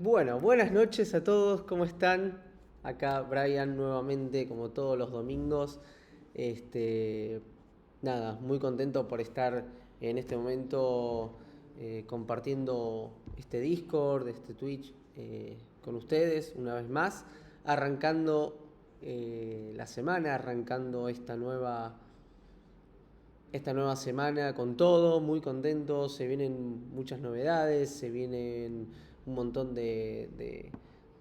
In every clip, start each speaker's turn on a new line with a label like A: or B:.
A: Bueno, buenas noches a todos, ¿cómo están? Acá Brian nuevamente, como todos los domingos. Este, nada, muy contento por estar en este momento compartiendo este Discord, este Twitch con ustedes una vez más, arrancando la semana, arrancando esta nueva semana con todo, muy contento, se vienen muchas novedades, se vienen un montón de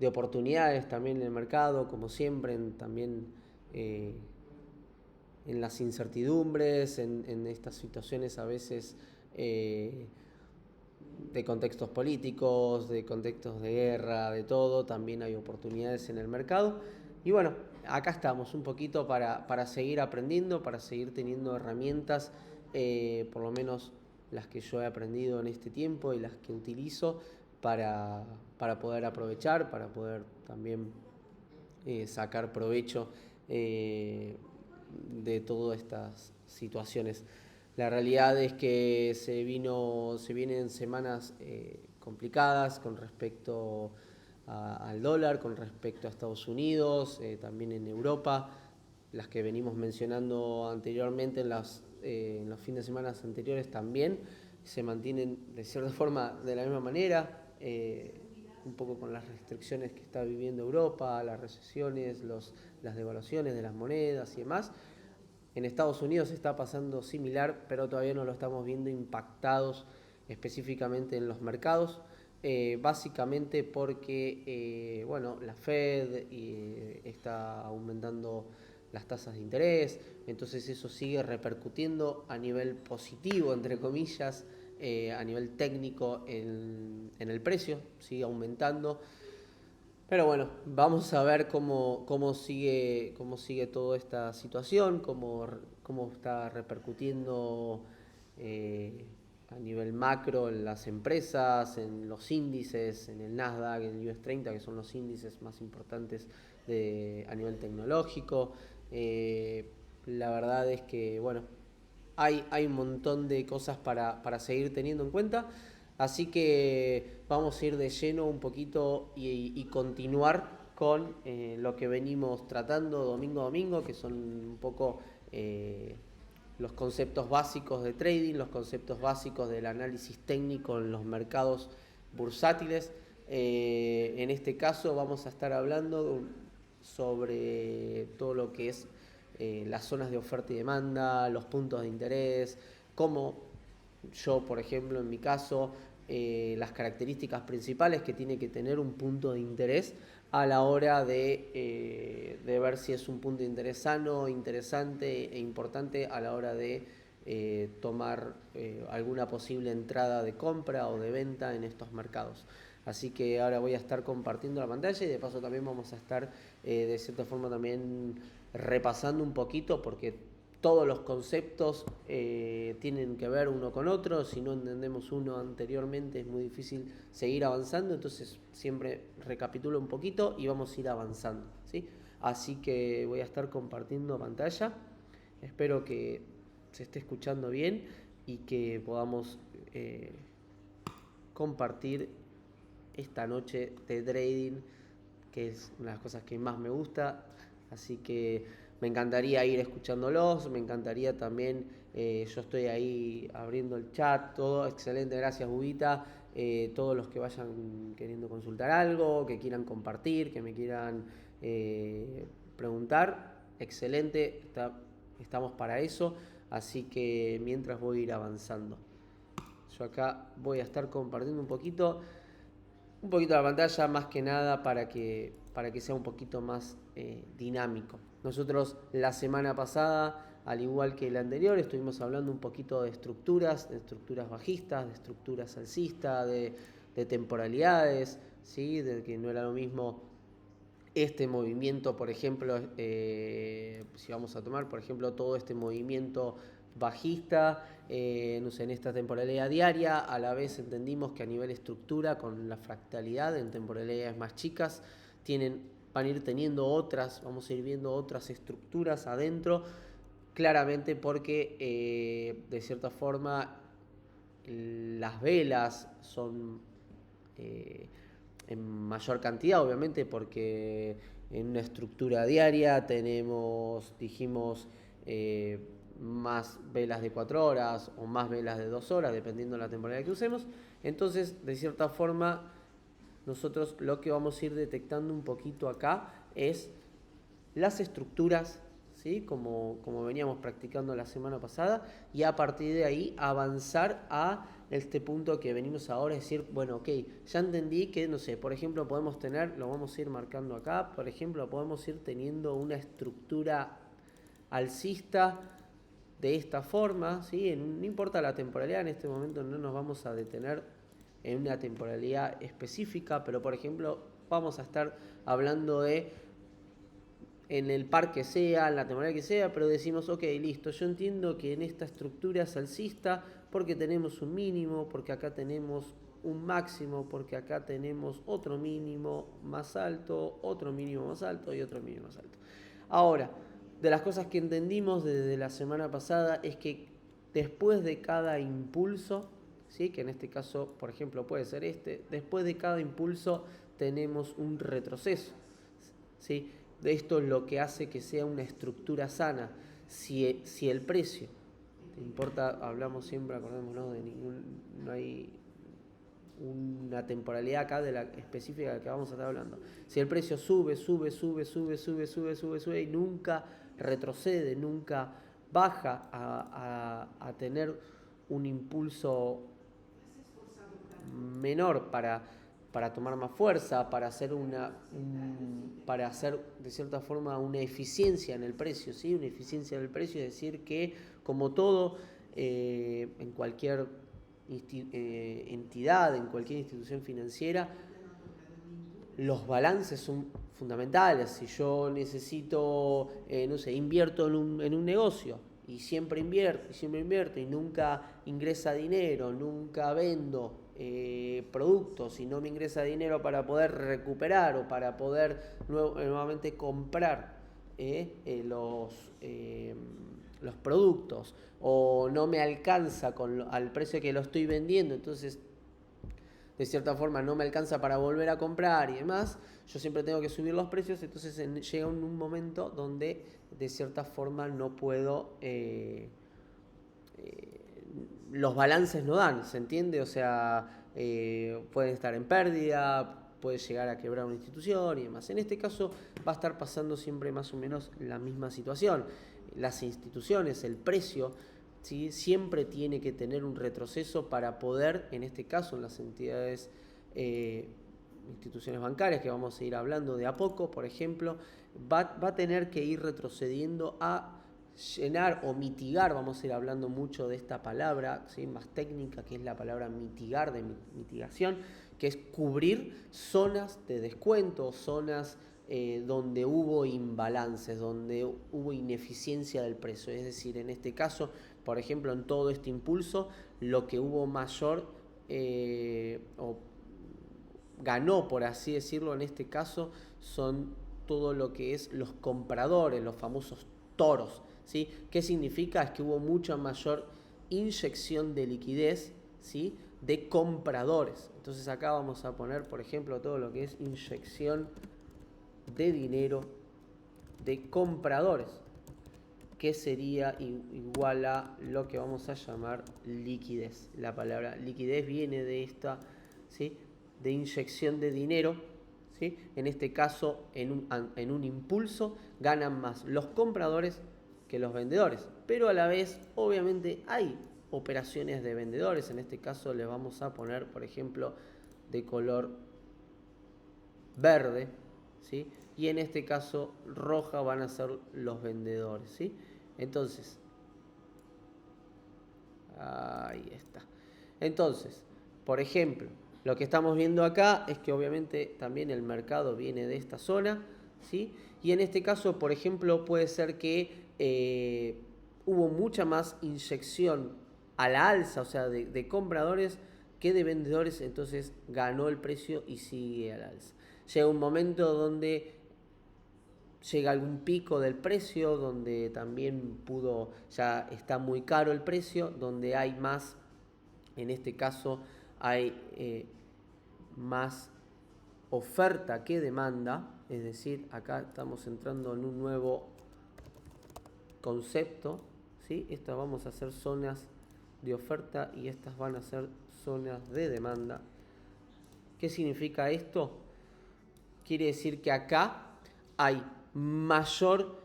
A: oportunidades también en el mercado, como siempre, también eh, en las incertidumbres, en estas situaciones a veces eh, de contextos políticos, de contextos de guerra, de todo, también hay oportunidades en el mercado. Y bueno, acá estamos un poquito para seguir aprendiendo, para seguir teniendo herramientas, por lo menos las que yo he aprendido en este tiempo y las que utilizo para, para poder aprovechar, para poder también sacar provecho eh, de todas estas situaciones. La realidad es que se vienen semanas complicadas con respecto al dólar, con respecto a Estados Unidos, también en Europa, las que venimos mencionando anteriormente en los fines de semana anteriores también se mantienen de cierta forma de la misma manera. Un poco con las restricciones que está viviendo Europa, las recesiones, las devaluaciones de las monedas y demás. En Estados Unidos está pasando similar, pero todavía no lo estamos viendo impactados específicamente en los mercados. Básicamente porque bueno, la Fed está aumentando las tasas de interés, entonces eso sigue repercutiendo a nivel positivo, entre comillas, a nivel técnico en el precio, sigue aumentando. Pero bueno, vamos a ver cómo sigue toda esta situación, cómo está repercutiendo eh, a nivel macro en las empresas, en los índices, en el Nasdaq, en el US 30, que son los índices más importantes a nivel tecnológico. Eh, la verdad es que, bueno, hay un montón de cosas para seguir teniendo en cuenta. Así que vamos a ir de lleno un poquito y continuar con lo que venimos tratando domingo a domingo, que son un poco eh, los conceptos básicos de trading, los conceptos básicos del análisis técnico en los mercados bursátiles. En este caso vamos a estar hablando sobre todo lo que es las zonas de oferta y demanda, los puntos de interés, cómo yo, por ejemplo, en mi caso, las características principales que tiene que tener un punto de interés a la hora de ver si es un punto de interés sano, interesante e importante a la hora de tomar alguna posible entrada de compra o de venta en estos mercados. Así que ahora voy a estar compartiendo la pantalla y de paso también vamos a estar de cierta forma también repasando un poquito porque todos los conceptos tienen que ver uno con otro, si no entendemos uno anteriormente es muy difícil seguir avanzando, entonces siempre recapitulo un poquito y vamos a ir avanzando, ¿sí? Así que voy a estar compartiendo pantalla, espero que se esté escuchando bien y que podamos compartir esta noche de trading, que es una de las cosas que más me gusta. Así que me encantaría ir escuchándolos, me encantaría también, yo estoy ahí abriendo el chat, todo excelente, gracias Bubita. Todos los que vayan queriendo consultar algo, que quieran compartir, que me quieran preguntar, excelente, estamos para eso. Así que mientras voy a ir avanzando. Yo acá voy a estar compartiendo un poquito la pantalla, más que nada para que sea un poquito más dinámico. Nosotros la semana pasada, al igual que la anterior, estuvimos hablando un poquito de estructuras bajistas, de estructuras alcistas, de temporalidades, ¿sí? De que no era lo mismo este movimiento, por ejemplo, si vamos a tomar, por ejemplo, todo este movimiento bajista, no sé, en esta temporalidad diaria, a la vez entendimos que a nivel estructura, con la fractalidad en temporalidades más chicas, van a ir teniendo otras, vamos a ir viendo otras estructuras adentro, claramente porque de cierta forma las velas son... en mayor cantidad, obviamente, porque en una estructura diaria tenemos, dijimos, más velas de 4 horas o más velas de 2 horas, dependiendo de la temporalidad que usemos. Entonces, de cierta forma, nosotros lo que vamos a ir detectando un poquito acá es las estructuras, ¿sí? Como veníamos practicando la semana pasada, y a partir de ahí avanzar a este punto que venimos ahora, es decir, bueno, ok, ya entendí que, no sé, por ejemplo, podemos tener, lo vamos a ir marcando acá, por ejemplo, podemos ir teniendo una estructura alcista de esta forma, ¿sí? No importa la temporalidad, en este momento no nos vamos a detener en una temporalidad específica, pero por ejemplo vamos a estar hablando de en el par que sea, en la temporalidad que sea, pero decimos, ok, listo, yo entiendo que en esta estructura es alcista porque tenemos un mínimo, porque acá tenemos un máximo, porque acá tenemos otro mínimo más alto, otro mínimo más alto y otro mínimo más alto. Ahora, de las cosas que entendimos desde la semana pasada es que después de cada impulso, ¿sí? Que en este caso, por ejemplo, puede ser después de cada impulso tenemos un retroceso, ¿sí? De esto es lo que hace que sea una estructura sana. Si el precio, te importa, hablamos siempre, acordémonos, no hay una temporalidad acá de la específica de la que vamos a estar hablando. Si el precio sube y nunca retrocede, nunca baja a tener un impulso menor para tomar más fuerza, para hacer para hacer de cierta forma una eficiencia en el precio, ¿sí? Una eficiencia del precio, es decir, que como todo en cualquier entidad, en cualquier institución financiera, los balances son fundamentales. Si yo necesito, no sé, invierto en un negocio y siempre invierto y nunca ingresa dinero, nunca vendo productos y no me ingresa dinero para poder recuperar o para poder nuevamente comprar los productos, o no me alcanza al precio que lo estoy vendiendo, entonces de cierta forma no me alcanza para volver a comprar y demás, yo siempre tengo que subir los precios, entonces llega un momento donde de cierta forma no puedo, los balances no dan, ¿se entiende? O sea, pueden estar en pérdida, puede llegar a quebrar una institución y demás. En este caso va a estar pasando siempre más o menos la misma situación. Las instituciones, el precio, ¿sí? Siempre tiene que tener un retroceso para poder, en este caso en las entidades, instituciones bancarias, que vamos a ir hablando de a poco, por ejemplo, va a tener que ir retrocediendo a llenar o mitigar, vamos a ir hablando mucho de esta palabra, ¿sí? Más técnica, que es la palabra mitigar, de mitigación, que es cubrir zonas de descuento, zonas donde hubo imbalances, donde hubo ineficiencia del precio. Es decir, en este caso, por ejemplo, en todo este impulso, lo que hubo mayor o ganó, por así decirlo, en este caso, son todo lo que es los compradores, los famosos toros, ¿sí? ¿Qué significa? Es que hubo mucha mayor inyección de liquidez, ¿sí? De compradores. Entonces acá vamos a poner, por ejemplo, todo lo que es inyección de dinero de compradores, que sería igual a lo que vamos a llamar liquidez. La palabra liquidez viene de esta, ¿sí? De inyección de dinero, ¿sí? En este caso, en un impulso, ganan más los compradores que los vendedores, pero a la vez, obviamente, hay operaciones de vendedores. En este caso les vamos a poner, por ejemplo, de color verde, ¿sí? Y en este caso roja van a ser los vendedores, ¿sí? Entonces, ahí está. Entonces, por ejemplo, lo que estamos viendo acá es que obviamente también el mercado viene de esta zona, ¿sí? Y en este caso, por ejemplo, puede ser que hubo mucha más inyección a la alza, o sea, de compradores que de vendedores, entonces ganó el precio y sigue al alza. Llega un momento donde llega algún pico del precio, donde también ya está muy caro el precio, donde hay más, en este caso hay más oferta que demanda, es decir, acá estamos entrando en un nuevo concepto, ¿sí? Estas vamos a hacer zonas de oferta y estas van a ser zonas de demanda. ¿Qué significa esto? Quiere decir que acá hay mayor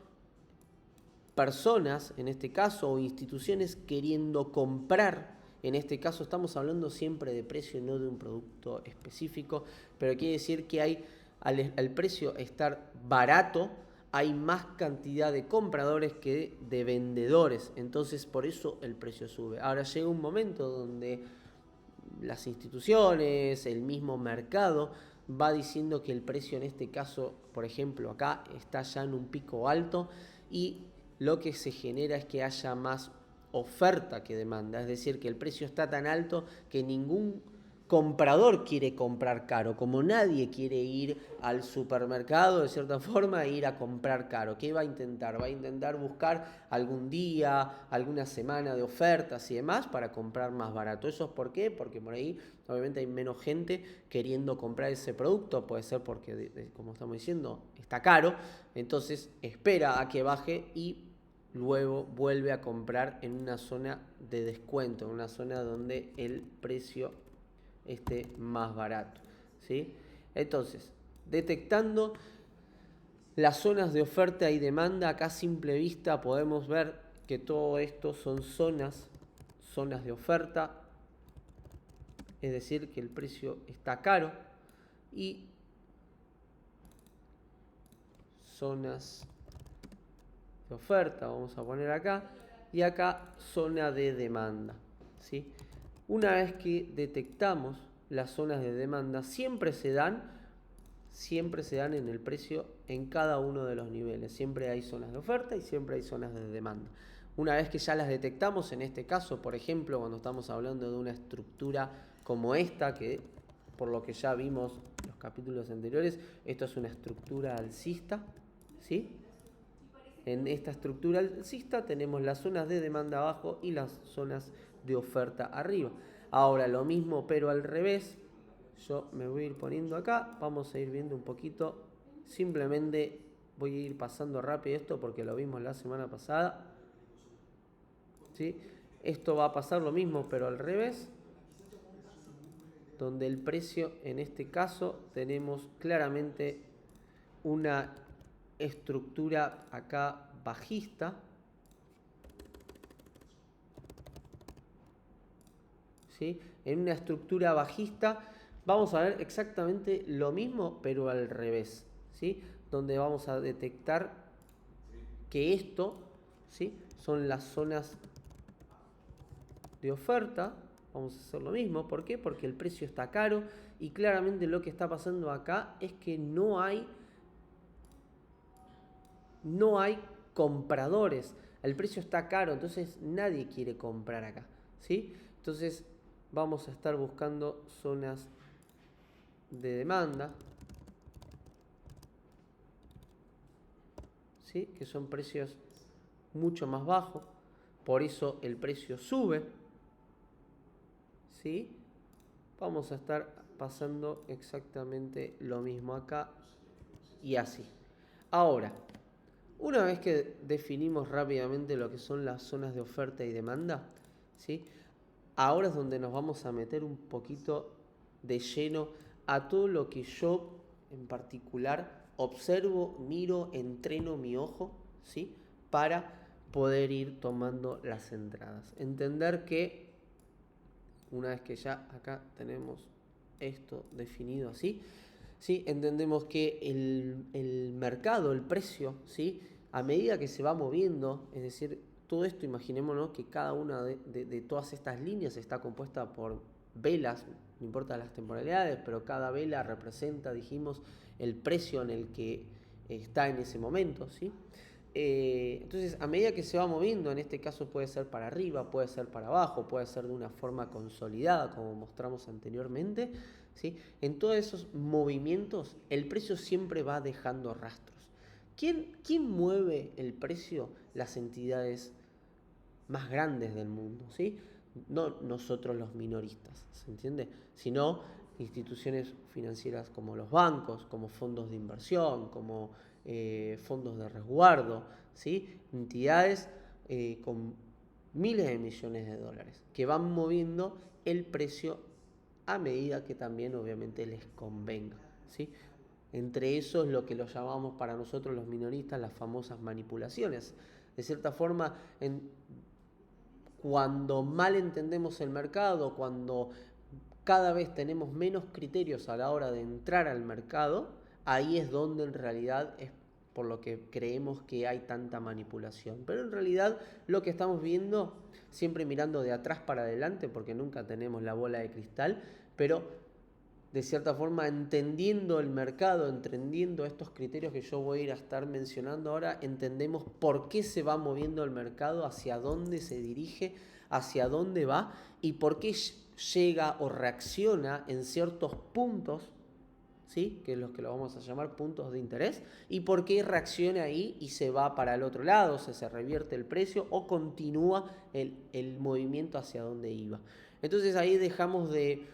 A: personas, en este caso, o instituciones queriendo comprar. En este caso estamos hablando siempre de precio, no de un producto específico, pero quiere decir que hay, al precio estar barato, hay más cantidad de compradores que de vendedores. Entonces por eso el precio sube. Ahora llega un momento donde las instituciones, el mismo mercado, va diciendo que el precio en este caso, por ejemplo, acá está ya en un pico alto y lo que se genera es que haya más oferta que demanda, es decir, que el precio está tan alto que ningún comprador quiere comprar caro, como nadie quiere ir al supermercado de cierta forma e ir a comprar caro. ¿Qué va a intentar? Va a intentar buscar algún día, alguna semana de ofertas y demás para comprar más barato. ¿Eso es por qué? Porque por ahí obviamente hay menos gente queriendo comprar ese producto, puede ser porque, como estamos diciendo, está caro, entonces espera a que baje y luego vuelve a comprar en una zona de descuento, en una zona donde el precio esté más barato, ¿sí? Entonces, detectando las zonas de oferta y demanda, acá a simple vista podemos ver que todo esto son zonas de oferta, es decir, que el precio está caro, y zonas de oferta, vamos a poner acá, y acá zona de demanda, ¿sí? Una vez que detectamos las zonas de demanda, siempre se dan en el precio en cada uno de los niveles. Siempre hay zonas de oferta y siempre hay zonas de demanda. Una vez que ya las detectamos, en este caso, por ejemplo, cuando estamos hablando de una estructura como esta, que por lo que ya vimos en los capítulos anteriores, esto es una estructura alcista, ¿sí? En esta estructura alcista tenemos las zonas de demanda abajo y las zonas de oferta arriba. Ahora lo mismo pero al revés. Yo me voy a ir poniendo acá, vamos a ir viendo un poquito. Simplemente voy a ir pasando rápido esto porque lo vimos la semana pasada, ¿sí? Esto va a pasar lo mismo pero al revés, donde el precio en este caso tenemos claramente una estructura acá bajista, ¿sí? En una estructura bajista vamos a ver exactamente lo mismo pero al revés, ¿sí? Donde vamos a detectar que esto, ¿sí? Son las zonas de oferta. Vamos a hacer lo mismo. ¿Por qué? Porque el precio está caro y claramente lo que está pasando acá es que no hay compradores. El precio está caro, entonces nadie quiere comprar acá, ¿sí? Entonces vamos a estar buscando zonas de demanda, ¿sí? Que son precios mucho más bajos, por eso el precio sube, ¿sí? Vamos a estar pasando exactamente lo mismo acá y así. Ahora, una vez que definimos rápidamente lo que son las zonas de oferta y demanda, ¿sí? Ahora es donde nos vamos a meter un poquito de lleno a todo lo que yo en particular observo, miro, entreno mi ojo, ¿sí? Para poder ir tomando las entradas. Entender que una vez que ya acá tenemos esto definido así, ¿sí? Entendemos que el mercado, el precio, ¿sí? A medida que se va moviendo, es decir, todo esto imaginémonos que cada una de todas estas líneas está compuesta por velas, no importa las temporalidades, pero cada vela representa, dijimos, el precio en el que está en ese momento, ¿sí? Entonces, a medida que se va moviendo, en este caso puede ser para arriba, puede ser para abajo, puede ser de una forma consolidada, como mostramos anteriormente, ¿sí? En todos esos movimientos, el precio siempre va dejando rastros. ¿Quién mueve el precio? Las entidades más grandes del mundo, ¿sí? No nosotros los minoristas, ¿se entiende? Sino instituciones financieras como los bancos, como fondos de inversión, como fondos de resguardo, ¿sí? Entidades con miles de millones de dólares que van moviendo el precio a medida que también obviamente les convenga, ¿sí? Entre eso es lo que lo llamamos para nosotros los minoristas las famosas manipulaciones. De cierta forma, cuando mal entendemos el mercado, cuando cada vez tenemos menos criterios a la hora de entrar al mercado, ahí es donde en realidad es por lo que creemos que hay tanta manipulación. Pero en realidad lo que estamos viendo, siempre mirando de atrás para adelante, porque nunca tenemos la bola de cristal, pero de cierta forma entendiendo el mercado, entendiendo estos criterios que yo voy a ir a estar mencionando ahora, entendemos por qué se va moviendo el mercado, hacia dónde se dirige, hacia dónde va y por qué llega o reacciona en ciertos puntos, ¿sí? Que es los que lo vamos a llamar puntos de interés, y por qué reacciona ahí y se va para el otro lado, se revierte el precio o continúa el movimiento hacia donde iba. Entonces ahí dejamos de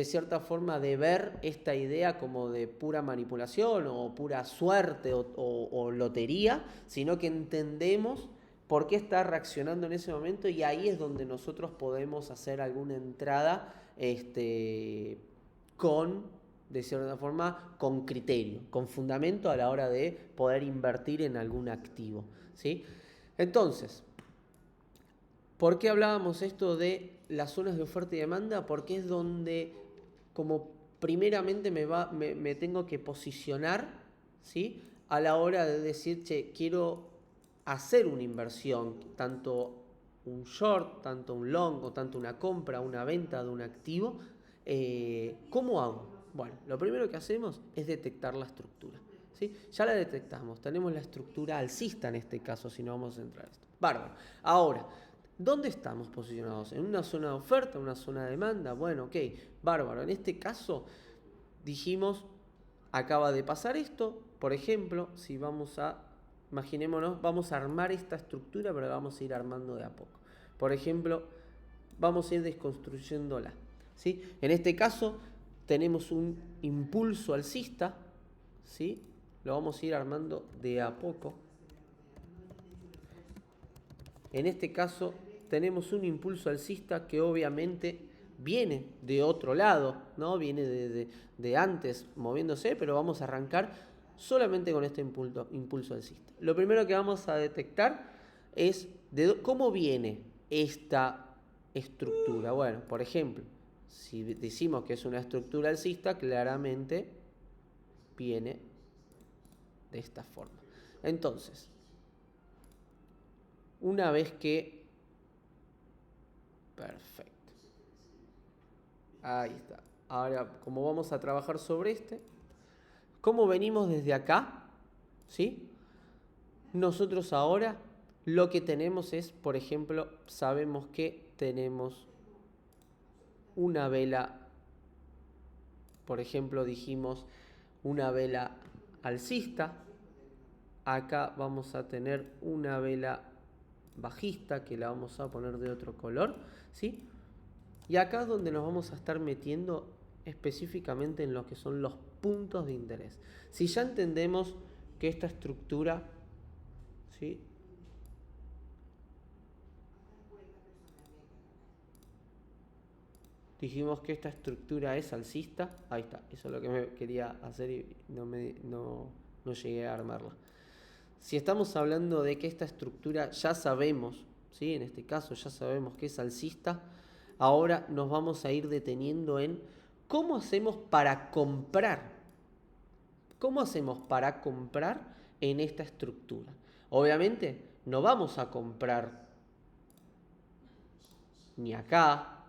A: cierta forma de ver esta idea como de pura manipulación o pura suerte o lotería, sino que entendemos por qué está reaccionando en ese momento y ahí es donde nosotros podemos hacer alguna entrada de cierta forma, con criterio, con fundamento a la hora de poder invertir en algún activo, ¿sí? Entonces, ¿por qué hablábamos esto de las zonas de oferta y demanda? Porque es donde, como primeramente me tengo que posicionar, ¿sí? A la hora de decir, che, quiero hacer una inversión, tanto un short, tanto un long, o tanto una compra, una venta de un activo, ¿cómo hago? Bueno, lo primero que hacemos es detectar la estructura, ¿sí? Ya la detectamos, tenemos la estructura alcista en este caso, si no vamos a entrar a esto. Bárbaro. Ahora, ¿dónde estamos posicionados? ¿En una zona de oferta, en una zona de demanda? Bueno, ok, bárbaro. En este caso dijimos, acaba de pasar esto, por ejemplo, si imaginémonos, vamos a armar esta estructura, pero la vamos a ir armando de a poco. Por ejemplo, vamos a ir desconstruyéndola, ¿sí? En este caso tenemos un impulso alcista, ¿sí? Lo vamos a ir armando de a poco. En este caso tenemos un impulso alcista que obviamente viene de otro lado, ¿no? Viene de antes moviéndose, pero vamos a arrancar solamente con este impulso alcista. Lo primero que vamos a detectar es cómo viene esta estructura. Bueno, por ejemplo, si decimos que es una estructura alcista, claramente viene de esta forma. Entonces, una vez que... Perfecto. Ahí está. Ahora, como vamos a trabajar sobre ¿cómo venimos desde acá? ¿Sí? Nosotros ahora lo que tenemos es, por ejemplo, sabemos que tenemos una vela, por ejemplo, dijimos una vela alcista. Acá vamos a tener una vela bajista que la vamos a poner de otro color, ¿sí? Y acá es donde nos vamos a estar metiendo específicamente en lo que son los puntos de interés. Si ya entendemos que esta estructura, ¿sí? Dijimos que esta estructura es alcista. Ahí está, eso es lo que me quería hacer y no llegué a armarla. Si estamos hablando de que esta estructura ya sabemos, ¿sí? En este caso ya sabemos que es alcista, ahora nos vamos a ir deteniendo en cómo hacemos para comprar. ¿Cómo hacemos para comprar en esta estructura? Obviamente no vamos a comprar ni acá,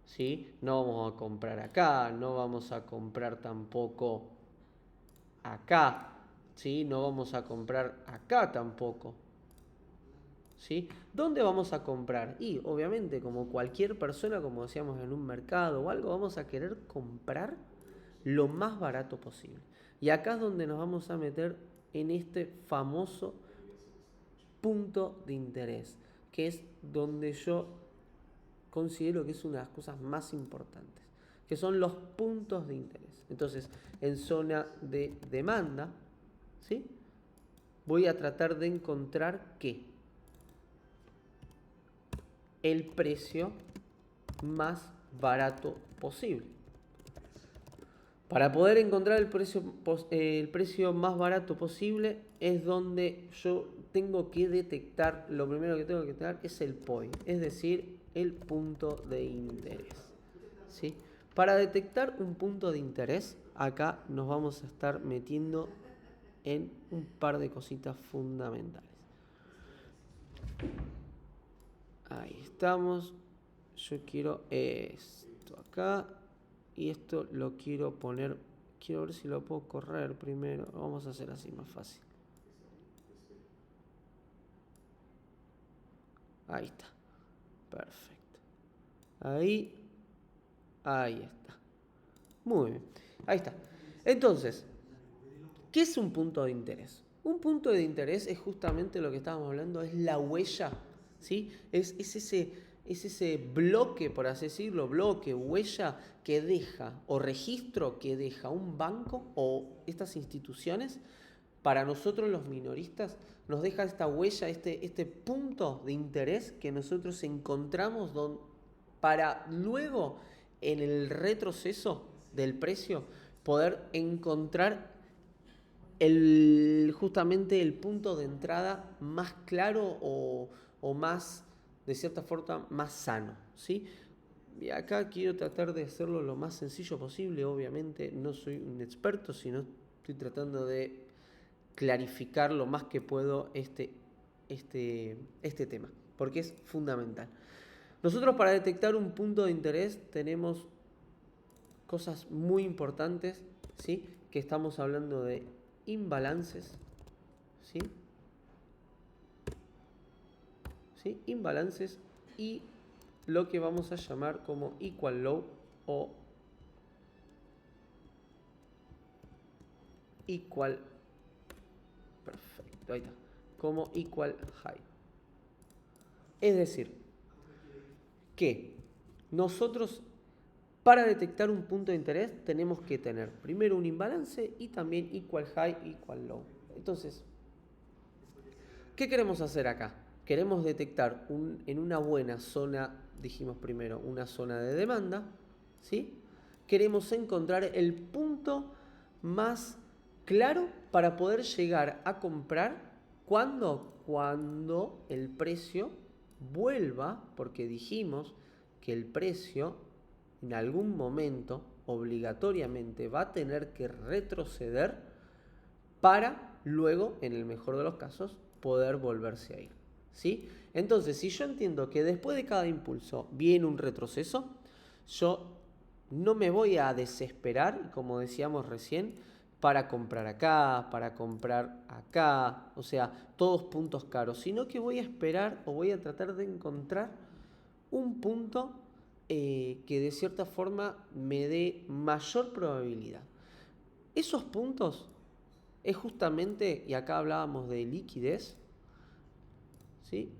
A: ¿sí? No vamos a comprar acá, no vamos a comprar tampoco acá, ¿sí? No vamos a comprar acá tampoco, ¿sí? ¿Dónde vamos a comprar? Y obviamente como cualquier persona, como decíamos en un mercado o algo, vamos a querer comprar lo más barato posible. Y acá es donde nos vamos a meter en este famoso punto de interés, que es donde yo considero que es una de las cosas más importantes. que son los puntos de interés. Entonces, en zona de demanda, ¿sí? Voy a tratar de encontrar ¿qué? El precio más barato posible. Para poder encontrar el precio más barato posible es donde yo tengo que detectar, lo primero que tengo que detectar es el point, es decir, el punto de interés. ¿Sí? Para detectar un punto de interés, acá nos vamos a estar metiendo en un par de cositas fundamentales. Ahí estamos. Yo quiero esto acá. Y esto lo quiero poner. Quiero ver si lo puedo correr primero. Vamos a hacer así más fácil. Ahí está. Perfecto. Ahí está. Muy bien. Ahí está. Entonces, ¿qué es un punto de interés? Un punto de interés es justamente lo que estábamos hablando, es la huella, ¿sí? Es ese bloque, por así decirlo, huella que deja o registro que deja un banco o estas instituciones. Para nosotros los minoristas nos deja esta huella, este punto de interés que nosotros encontramos para luego en el retroceso del precio poder encontrar justamente el punto de entrada más claro o más, de cierta forma, más sano, ¿sí? Y acá quiero tratar de hacerlo lo más sencillo posible, obviamente no soy un experto, sino estoy tratando de clarificar lo más que puedo este tema, porque es fundamental. Nosotros para detectar un punto de interés tenemos cosas muy importantes, ¿sí? Que estamos hablando de imbalances, ¿sí? ¿Sí? Imbalances y lo que vamos a llamar como equal low o equal, perfecto, ahí está, como equal high. Es decir, que nosotros para detectar un punto de interés tenemos que tener primero un imbalance y también equal high, equal low. Entonces, ¿qué queremos hacer acá? Queremos detectar en una buena zona, dijimos primero, una zona de demanda, ¿sí? Queremos encontrar el punto más claro para poder llegar a comprar cuando el precio vuelva, porque dijimos que el precio en algún momento obligatoriamente va a tener que retroceder para luego, en el mejor de los casos, poder volverse a ir, ¿sí? Entonces, si yo entiendo que después de cada impulso viene un retroceso, yo no me voy a desesperar, como decíamos recién, para comprar acá, para comprar acá, o sea, todos puntos caros, sino que voy a esperar o voy a tratar de encontrar un punto que de cierta forma me dé mayor probabilidad. Esos puntos es justamente, y acá hablábamos de liquidez, ¿sí?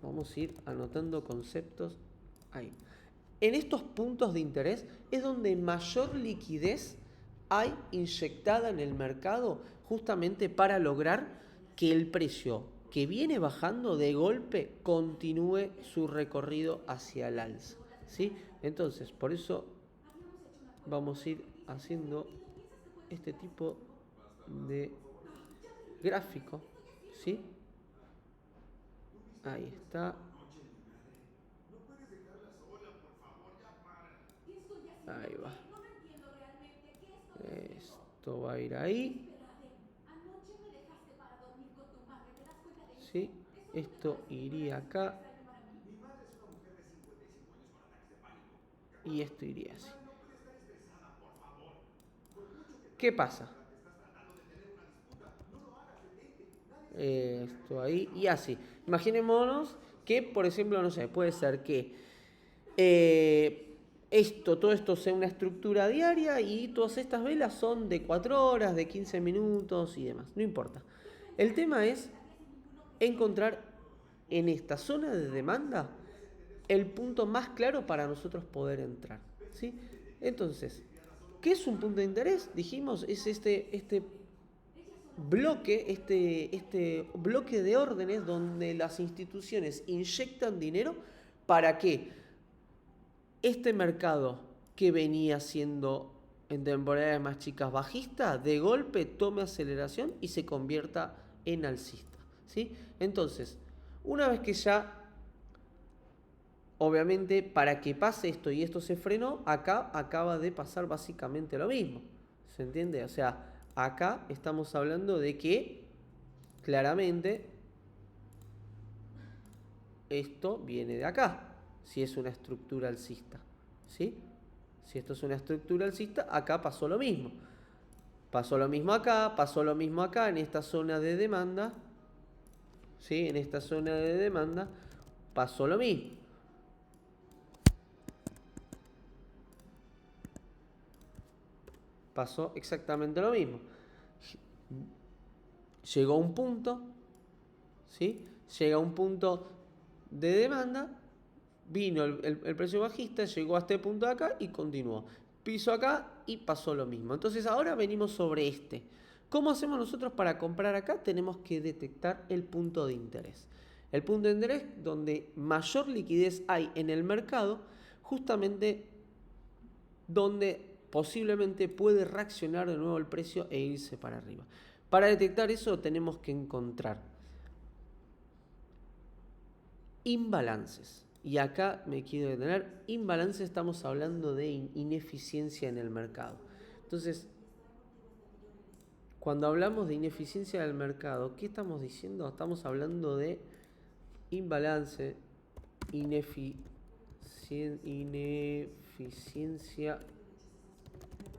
A: Vamos a ir anotando conceptos ahí. En estos puntos de interés es donde mayor liquidez hay inyectada en el mercado justamente para lograr que el precio que viene bajando de golpe continúe su recorrido hacia el alza, ¿sí? Entonces, por eso vamos a ir haciendo este tipo de gráfico, ¿sí? Ahí está. Ahí va. Esto va a ir ahí. ¿Sí? Esto iría acá. Y esto iría así. ¿Qué pasa? Esto ahí y así. Imaginémonos que, por ejemplo, no sé, puede ser que todo esto sea una estructura diaria y todas estas velas son de 4 horas, de 15 minutos y demás. No importa. El tema es encontrar en esta zona de demanda el punto más claro para nosotros poder entrar, ¿sí? Entonces, ¿qué es un punto de interés? Dijimos, es este bloque, este bloque de órdenes donde las instituciones inyectan dinero para que este mercado que venía siendo en temporadas más chicas bajista, de golpe tome aceleración y se convierta en alcista, ¿sí? Entonces, una vez que ya, obviamente, para que pase esto y esto se frenó, acá acaba de pasar básicamente lo mismo, ¿se entiende? O sea, acá estamos hablando de que claramente esto viene de acá, si es una estructura alcista, ¿sí? Si esto es una estructura alcista, acá pasó lo mismo. Pasó lo mismo acá, pasó lo mismo acá, en esta zona de demanda, ¿sí? En esta zona de demanda pasó lo mismo. Pasó exactamente lo mismo. Llegó un punto, ¿sí? Llega un punto de demanda, vino el precio bajista, llegó a este punto de acá y continuó. Piso acá y pasó lo mismo. Entonces ahora venimos sobre este. ¿Cómo hacemos nosotros para comprar acá? Tenemos que detectar el punto de interés. El punto de interés donde mayor liquidez hay en el mercado, justamente donde posiblemente puede reaccionar de nuevo el precio e irse para arriba. Para detectar eso tenemos que encontrar imbalances. Y acá me quiero detener. Imbalances, estamos hablando de ineficiencia en el mercado. Entonces, cuando hablamos de ineficiencia del mercado, ¿qué estamos diciendo? Estamos hablando de imbalance, ineficiencia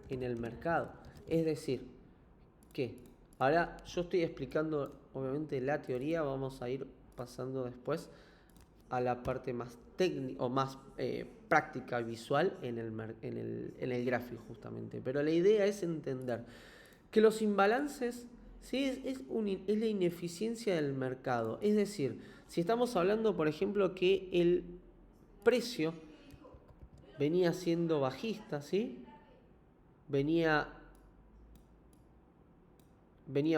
A: en el mercado. Es decir, que ahora yo estoy explicando obviamente la teoría, vamos a ir pasando después a la parte más técnica o más práctica y visual en el gráfico justamente. Pero la idea es entender que los imbalances, ¿sí? es la ineficiencia del mercado. Es decir, si estamos hablando, por ejemplo, que el precio venía siendo bajista, ¿sí? Venía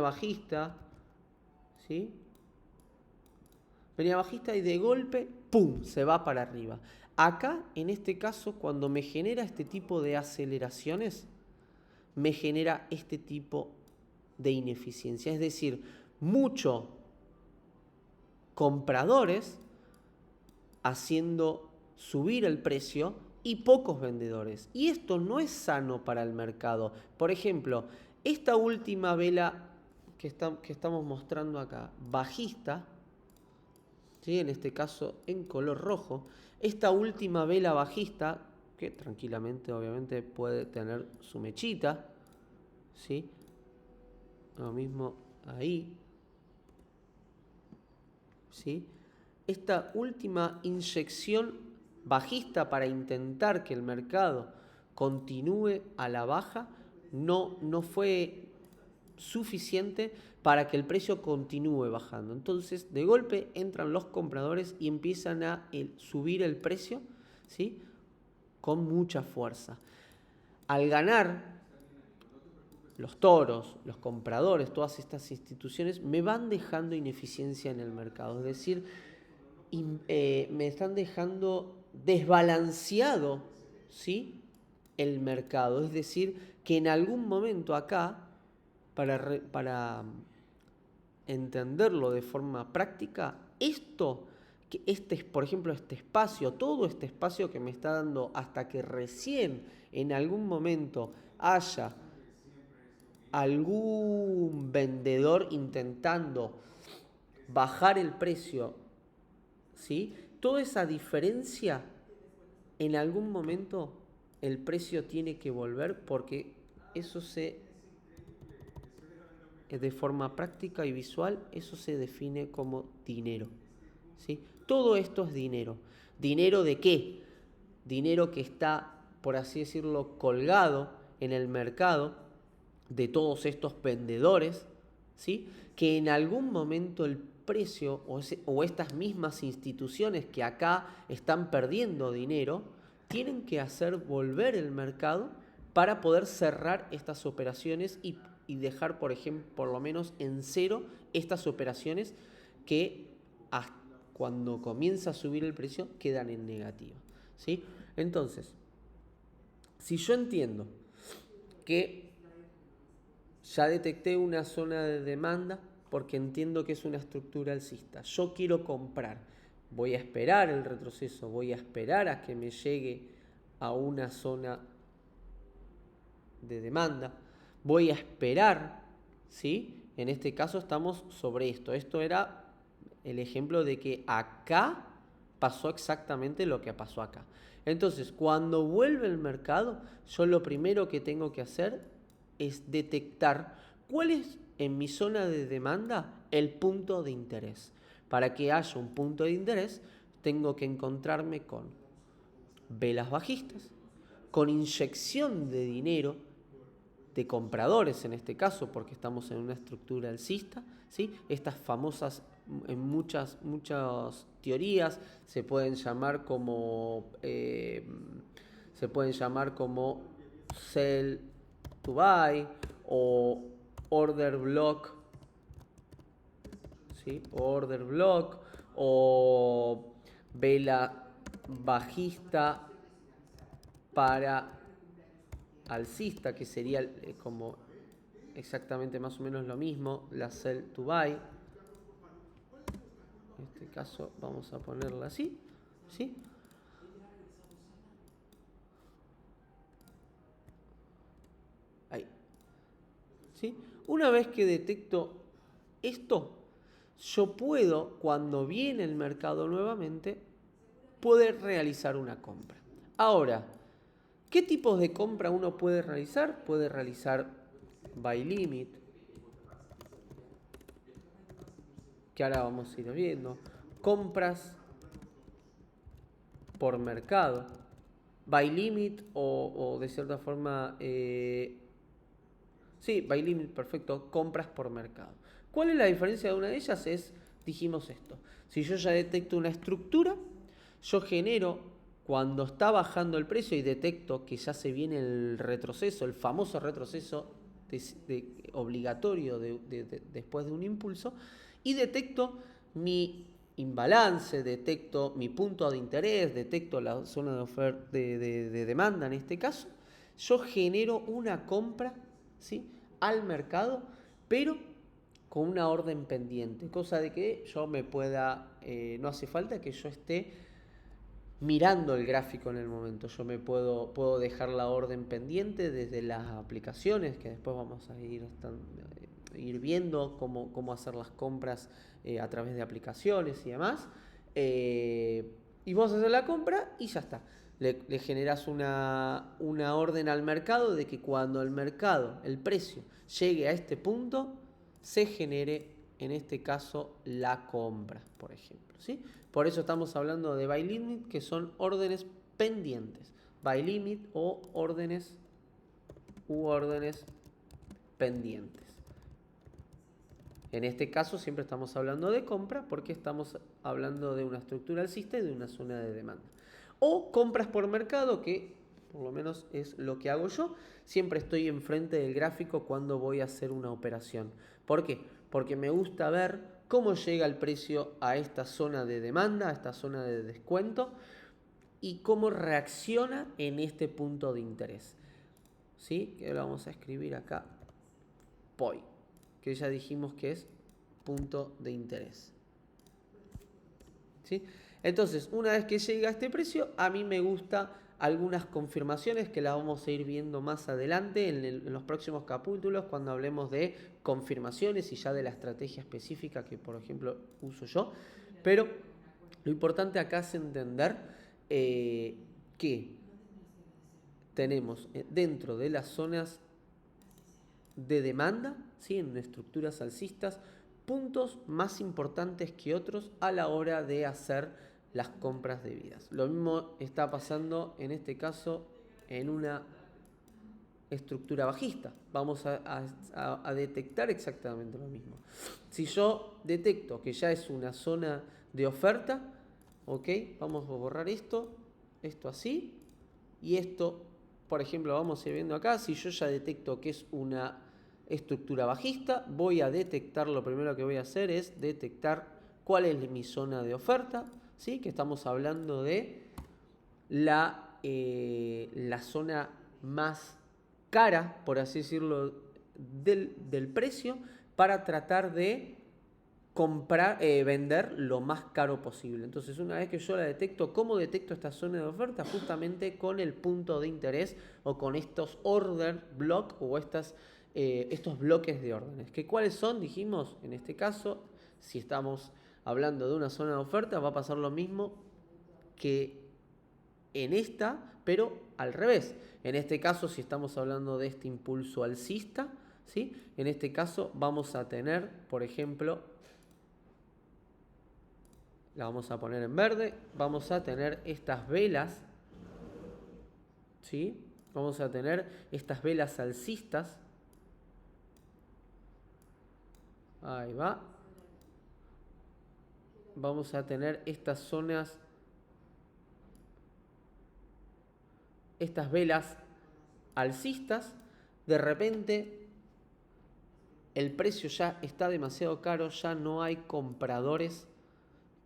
A: bajista, ¿sí? Venía bajista y de golpe, ¡pum!, se va para arriba. Acá, en este caso, cuando me genera este tipo de aceleraciones, me genera este tipo de ineficiencia. Es decir, muchos compradores haciendo subir el precio y pocos vendedores. Y esto no es sano para el mercado. Por ejemplo, esta última vela que estamos mostrando acá, bajista, ¿sí? En este caso en color rojo, esta última vela bajista, que tranquilamente obviamente puede tener su mechita, ¿sí? Lo mismo ahí, ¿sí? Esta última inyección bajista para intentar que el mercado continúe a la baja no fue suficiente para que el precio continúe bajando. Entonces, de golpe entran los compradores y empiezan a subir el precio, ¿sí? Con mucha fuerza. Al ganar, los toros, los compradores, todas estas instituciones me van dejando ineficiencia en el mercado. Es decir, me están dejando desbalanceado, ¿sí?, el mercado. Es decir, que en algún momento acá, para entenderlo de forma práctica, por ejemplo, este espacio, todo este espacio que me está dando hasta que recién en algún momento haya algún vendedor intentando bajar el precio, ¿sí? Toda esa diferencia, en algún momento el precio tiene que volver, porque eso de forma práctica y visual, eso se define como dinero, ¿sí? Todo esto es dinero. ¿Dinero de qué? Dinero que está, por así decirlo, colgado en el mercado de todos estos vendedores, ¿sí? Que en algún momento precio o estas mismas instituciones que acá están perdiendo dinero tienen que hacer volver el mercado para poder cerrar estas operaciones y dejar, por ejemplo, por lo menos en cero estas operaciones que cuando comienza a subir el precio quedan en negativo, ¿sí? Entonces, si yo entiendo que ya detecté una zona de demanda porque entiendo que es una estructura alcista, yo quiero comprar, voy a esperar el retroceso, voy a esperar a que me llegue a una zona de demanda, voy a esperar, ¿sí? En este caso estamos sobre esto. Esto era el ejemplo de que acá pasó exactamente lo que pasó acá. Entonces, cuando vuelve el mercado, yo lo primero que tengo que hacer es detectar cuál es en mi zona de demanda el punto de interés. Para que haya un punto de interés, tengo que encontrarme con velas bajistas, con inyección de dinero de compradores en este caso, porque estamos en una estructura alcista, ¿sí? Estas famosas, en muchas teorías, se pueden llamar como sell to buy o order block, ¿sí? Order block o vela bajista para alcista, que sería como exactamente más o menos lo mismo, la sell to buy. En este caso vamos a ponerla así, ¿sí? Ahí, ¿sí? Una vez que detecto esto, yo puedo, cuando viene el mercado nuevamente, poder realizar una compra. Ahora, ¿qué tipos de compra uno puede realizar? Puede realizar buy limit, que ahora vamos a ir viendo, compras por mercado, buy limit o de cierta forma, sí, buy limit, perfecto, compras por mercado. ¿Cuál es la diferencia de una de ellas? Dijimos esto, si yo ya detecto una estructura, yo genero, cuando está bajando el precio y detecto que ya se viene el retroceso, el famoso retroceso obligatorio después de un impulso, y detecto mi imbalance, detecto mi punto de interés, detecto la zona de oferta de demanda en este caso, yo genero una compra, ¿sí?, al mercado, pero con una orden pendiente, cosa de que yo me pueda, no hace falta que yo esté mirando el gráfico en el momento. Yo puedo dejar la orden pendiente desde las aplicaciones, que después vamos a ir viendo cómo hacer las compras a través de aplicaciones y demás. Y vos haces la compra y ya está. Le generas una orden al mercado de que cuando el precio llegue a este punto, se genere, en este caso, la compra, por ejemplo, ¿sí? Por eso estamos hablando de buy limit, que son órdenes pendientes. Buy limit o órdenes pendientes. En este caso siempre estamos hablando de compra porque estamos hablando de una estructura alcista y de una zona de demanda. O compras por mercado, que por lo menos es lo que hago yo. Siempre estoy enfrente del gráfico cuando voy a hacer una operación. ¿Por qué? Porque me gusta ver cómo llega el precio a esta zona de demanda, a esta zona de descuento, y cómo reacciona en este punto de interés. ¿Sí? Que lo vamos a escribir acá. POI, que ya dijimos que es punto de interés. ¿Sí? Entonces, una vez que llega a este precio, a mí me gusta algunas confirmaciones que las vamos a ir viendo más adelante en los próximos capítulos cuando hablemos de confirmaciones y ya de la estrategia específica que, por ejemplo, uso yo. Pero lo importante acá es entender que tenemos dentro de las zonas de demanda, ¿sí?, en estructuras alcistas, puntos más importantes que otros a la hora de hacer las compras debidas. Lo mismo está pasando en este caso en una estructura bajista. Vamos a detectar exactamente lo mismo. Si yo detecto que ya es una zona de oferta, ok, vamos a borrar esto así, y esto, por ejemplo, vamos a ir viendo acá. Si yo ya detecto que es una estructura bajista, voy a detectar, lo primero que voy a hacer es detectar cuál es mi zona de oferta, ¿sí? Que estamos hablando de la zona más cara, por así decirlo, del precio, para tratar de vender lo más caro posible. Entonces, una vez que yo la detecto, ¿cómo detecto esta zona de oferta? Justamente con el punto de interés o con estos order block o estos bloques de órdenes. ¿Que cuáles son? Dijimos, en este caso, si estamos hablando de una zona de oferta, va a pasar lo mismo que en esta, pero al revés. En este caso, si estamos hablando de este impulso alcista, ¿sí? En este caso vamos a tener, por ejemplo, la vamos a poner en verde, vamos a tener estas velas, ¿sí? Vamos a tener estas velas alcistas. Ahí va. Vamos a tener estas zonas, estas velas alcistas. De repente el precio ya está demasiado caro, ya no hay compradores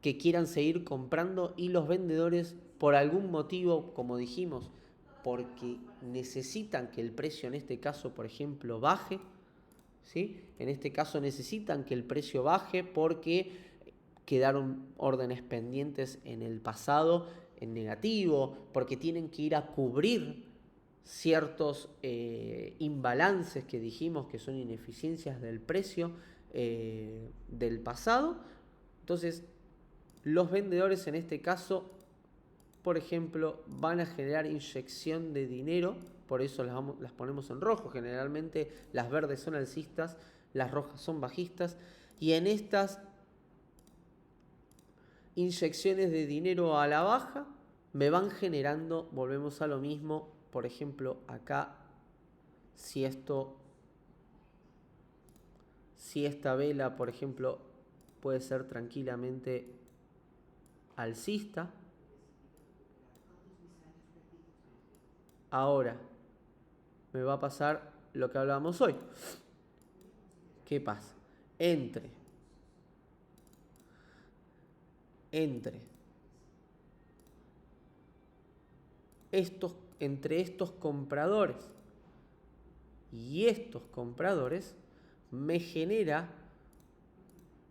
A: que quieran seguir comprando, y los vendedores, por algún motivo, como dijimos, porque necesitan que el precio, en este caso, por ejemplo, baje, ¿sí? En este caso necesitan que el precio baje porque quedaron órdenes pendientes en el pasado en negativo, porque tienen que ir a cubrir ciertos imbalances que dijimos que son ineficiencias del precio del pasado. Entonces, los vendedores en este caso, por ejemplo, van a generar inyección de dinero, por eso las ponemos en rojo. Generalmente las verdes son alcistas, las rojas son bajistas, y en estas inyecciones de dinero a la baja me van generando, volvemos a lo mismo, por ejemplo, acá, si esta vela, por ejemplo, puede ser tranquilamente alcista. Ahora me va a pasar lo que hablábamos hoy. ¿Qué pasa? Entre entre estos compradores y estos compradores me genera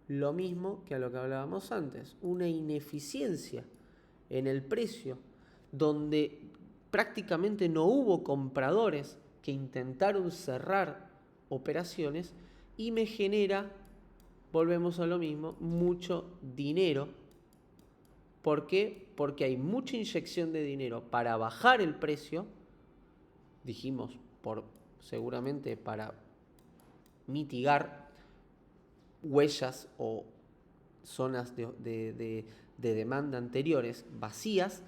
A: lo mismo que a lo que hablábamos antes, una ineficiencia en el precio, donde prácticamente no hubo compradores que intentaron cerrar operaciones, y me genera, volvemos a lo mismo, mucho dinero. ¿Por qué? Porque hay mucha inyección de dinero para bajar el precio, dijimos, seguramente para mitigar huellas o zonas de demanda anteriores vacías.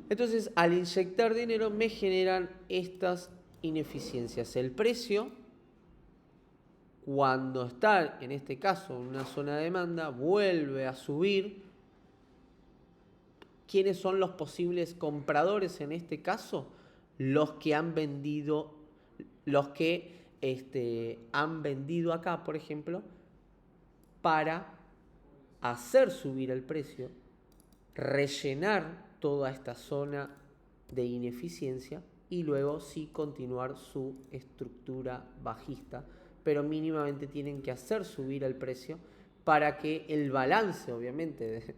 A: Entonces, al inyectar dinero me generan estas ineficiencias. El precio, cuando está, en este caso, en una zona de demanda, vuelve a subir. ¿Quiénes son los posibles compradores en este caso? Los que han vendido, han vendido acá, por ejemplo, para hacer subir el precio, rellenar toda esta zona de ineficiencia y luego sí continuar su estructura bajista, pero mínimamente tienen que hacer subir el precio para que el balance, obviamente,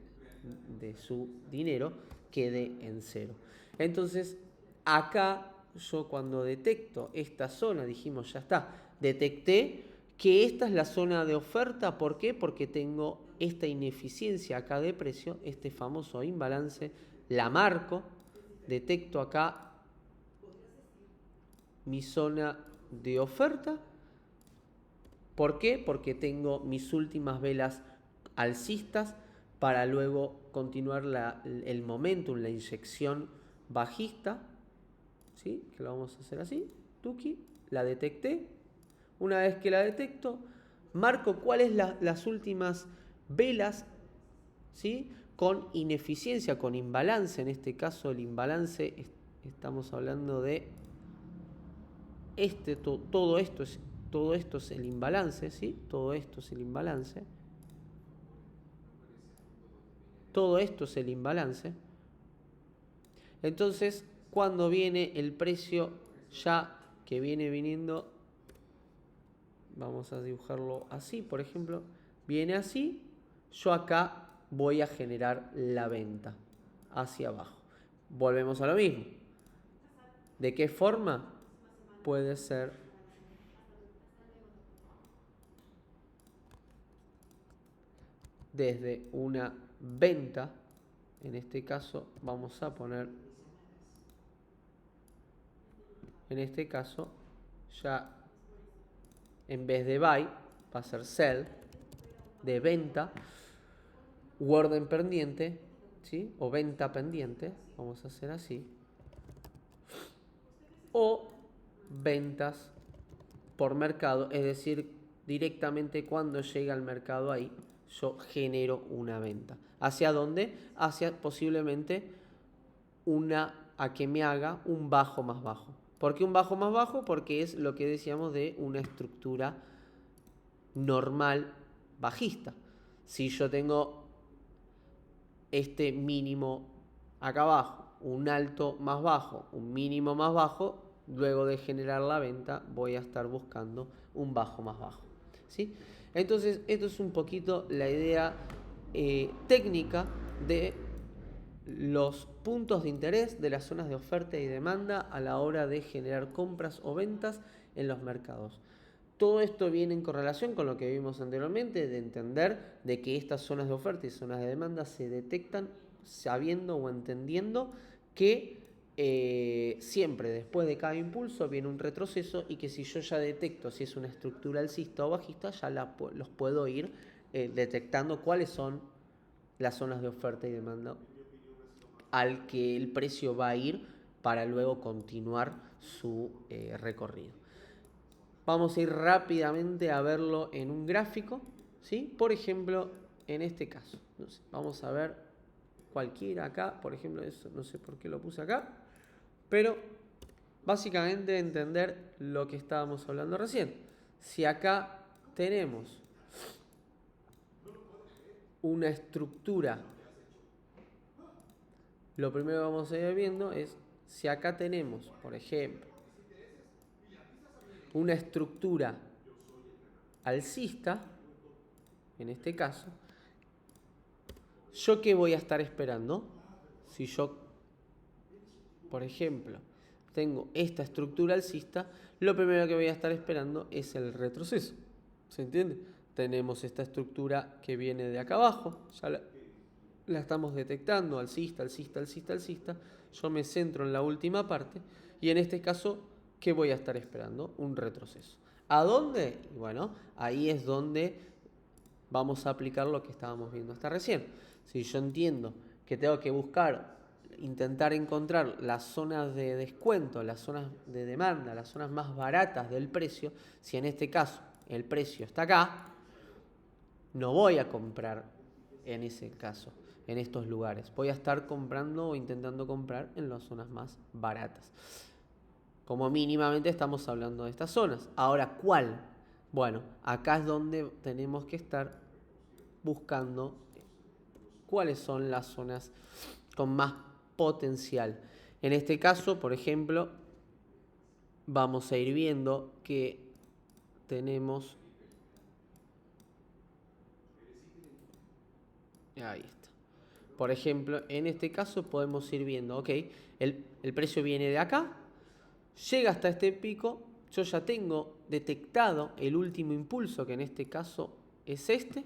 A: de su dinero quede en cero. Entonces, acá yo cuando detecto esta zona, dijimos, ya está, detecté que esta es la zona de oferta. ¿Por qué? Porque tengo esta ineficiencia acá de precio, este famoso imbalance, la marco, detecto acá mi zona de oferta. ¿Por qué? Porque tengo mis últimas velas alcistas para luego continuar el momentum, la inyección bajista, ¿sí? Que lo vamos a hacer así. tuki, la detecté. Una vez que la detecto, marco cuáles las últimas velas, ¿sí? Con ineficiencia, con imbalance. En este caso el imbalance, estamos hablando de todo esto es el imbalance, ¿sí? Todo esto es el imbalance. Todo esto es el imbalance. Entonces, cuando viene el precio ya que viene viniendo, vamos a dibujarlo así, por ejemplo, viene así, yo acá voy a generar la venta hacia abajo. Volvemos a lo mismo. ¿De qué forma? Puede ser desde una venta, en este caso vamos a poner, en este caso ya en vez de buy va a ser sell, de venta, u orden pendiente, ¿sí? O venta pendiente, vamos a hacer así, o ventas por mercado, es decir, directamente cuando llega al mercado ahí, yo genero una venta. ¿Hacia dónde? Hacia posiblemente a que me haga un bajo más bajo. ¿Por qué un bajo más bajo? Porque es lo que decíamos de una estructura normal bajista. Si yo tengo este mínimo acá abajo, un alto más bajo, un mínimo más bajo, luego de generar la venta voy a estar buscando un bajo más bajo, ¿sí? Entonces, esto es un poquito la idea técnica de los puntos de interés de las zonas de oferta y demanda a la hora de generar compras o ventas en los mercados. Todo esto viene en correlación con lo que vimos anteriormente, de entender de que estas zonas de oferta y zonas de demanda se detectan sabiendo o entendiendo que siempre después de cada impulso viene un retroceso y que si yo ya detecto si es una estructura alcista o bajista, ya los puedo ir detectando cuáles son las zonas de oferta y demanda al que el precio va a ir para luego continuar su recorrido. Vamos a ir rápidamente a verlo en un gráfico, ¿sí? Por ejemplo, en este caso, no sé, vamos a ver cualquiera acá, por ejemplo, eso no sé por qué lo puse acá, pero básicamente entender lo que estábamos hablando recién. Si acá tenemos una estructura, lo primero que vamos a ir viendo es si acá tenemos, por ejemplo, una estructura alcista, en este caso, ¿yo qué voy a estar esperando? Si yo, por ejemplo, tengo esta estructura alcista, lo primero que voy a estar esperando es el retroceso. ¿Se entiende? Tenemos esta estructura que viene de acá abajo, ya la estamos detectando, alcista, alcista, alcista, alcista. Yo me centro en la última parte y en este caso, ¿qué voy a estar esperando? Un retroceso. ¿A dónde? Bueno, ahí es donde vamos a aplicar lo que estábamos viendo hasta recién. Si yo entiendo que tengo que intentar encontrar las zonas de descuento, las zonas de demanda, las zonas más baratas del precio, si en este caso el precio está acá, no voy a comprar en ese caso, en estos lugares. Voy a estar comprando o intentando comprar en las zonas más baratas. Como mínimamente estamos hablando de estas zonas. Ahora, ¿cuál? Bueno, acá es donde tenemos que estar buscando cuáles son las zonas con más potencial. En este caso, por ejemplo, vamos a ir viendo que tenemos... Ahí está. Por ejemplo, en este caso podemos ir viendo, ok, el precio viene de acá, llega hasta este pico, yo ya tengo detectado el último impulso, que en este caso es este,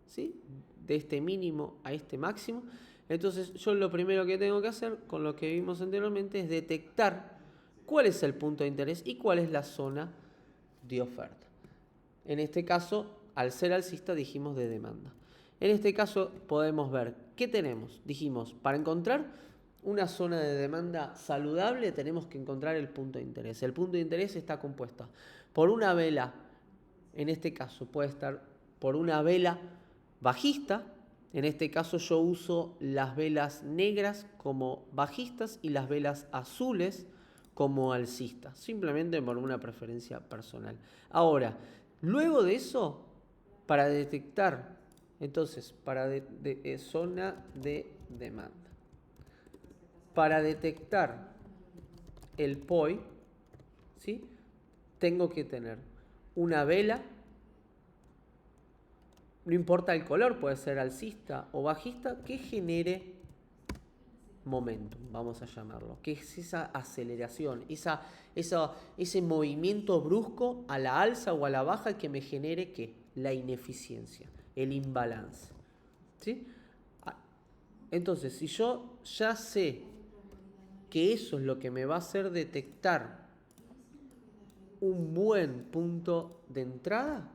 A: ¿sí? De este mínimo a este máximo. Entonces yo lo primero que tengo que hacer con lo que vimos anteriormente es detectar cuál es el punto de interés y cuál es la zona de oferta. En este caso, al ser alcista dijimos de demanda. En este caso podemos ver qué tenemos. Dijimos, para encontrar una zona de demanda saludable, tenemos que encontrar el punto de interés. El punto de interés está compuesto por una vela, en este caso puede estar por una vela bajista. En este caso yo uso las velas negras como bajistas y las velas azules como alcistas, simplemente por una preferencia personal. Ahora, luego de eso, para detectar, entonces, zona de demanda. Para detectar el POI, ¿sí? Tengo que tener una vela, no importa el color, puede ser alcista o bajista, que genere momentum, vamos a llamarlo, que es esa aceleración, ese movimiento brusco a la alza o a la baja que me genere ¿qué? La ineficiencia, el imbalance. ¿Sí? Entonces, si yo ya sé que eso es lo que me va a hacer detectar un buen punto de entrada,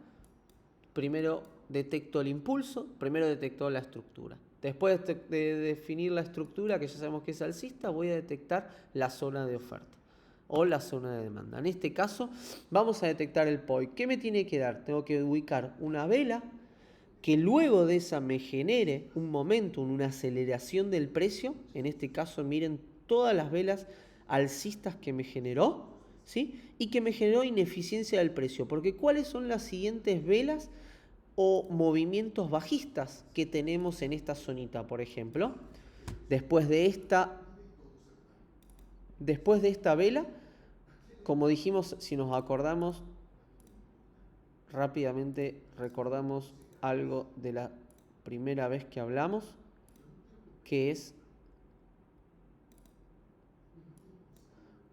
A: primero detecto el impulso, primero detecto la estructura. Después de definir la estructura, que ya sabemos que es alcista, voy a detectar la zona de oferta o la zona de demanda. En este caso, vamos a detectar el POI. ¿Qué me tiene que dar? Tengo que ubicar una vela que luego de esa me genere un momento, una aceleración del precio. En este caso, miren todas las velas alcistas que me generó, ¿sí? Y que me generó ineficiencia del precio. Porque ¿cuáles son las siguientes velas o movimientos bajistas que tenemos en esta zonita, por ejemplo? Después de esta vela, como dijimos, si nos acordamos, rápidamente recordamos algo de la primera vez que hablamos, que es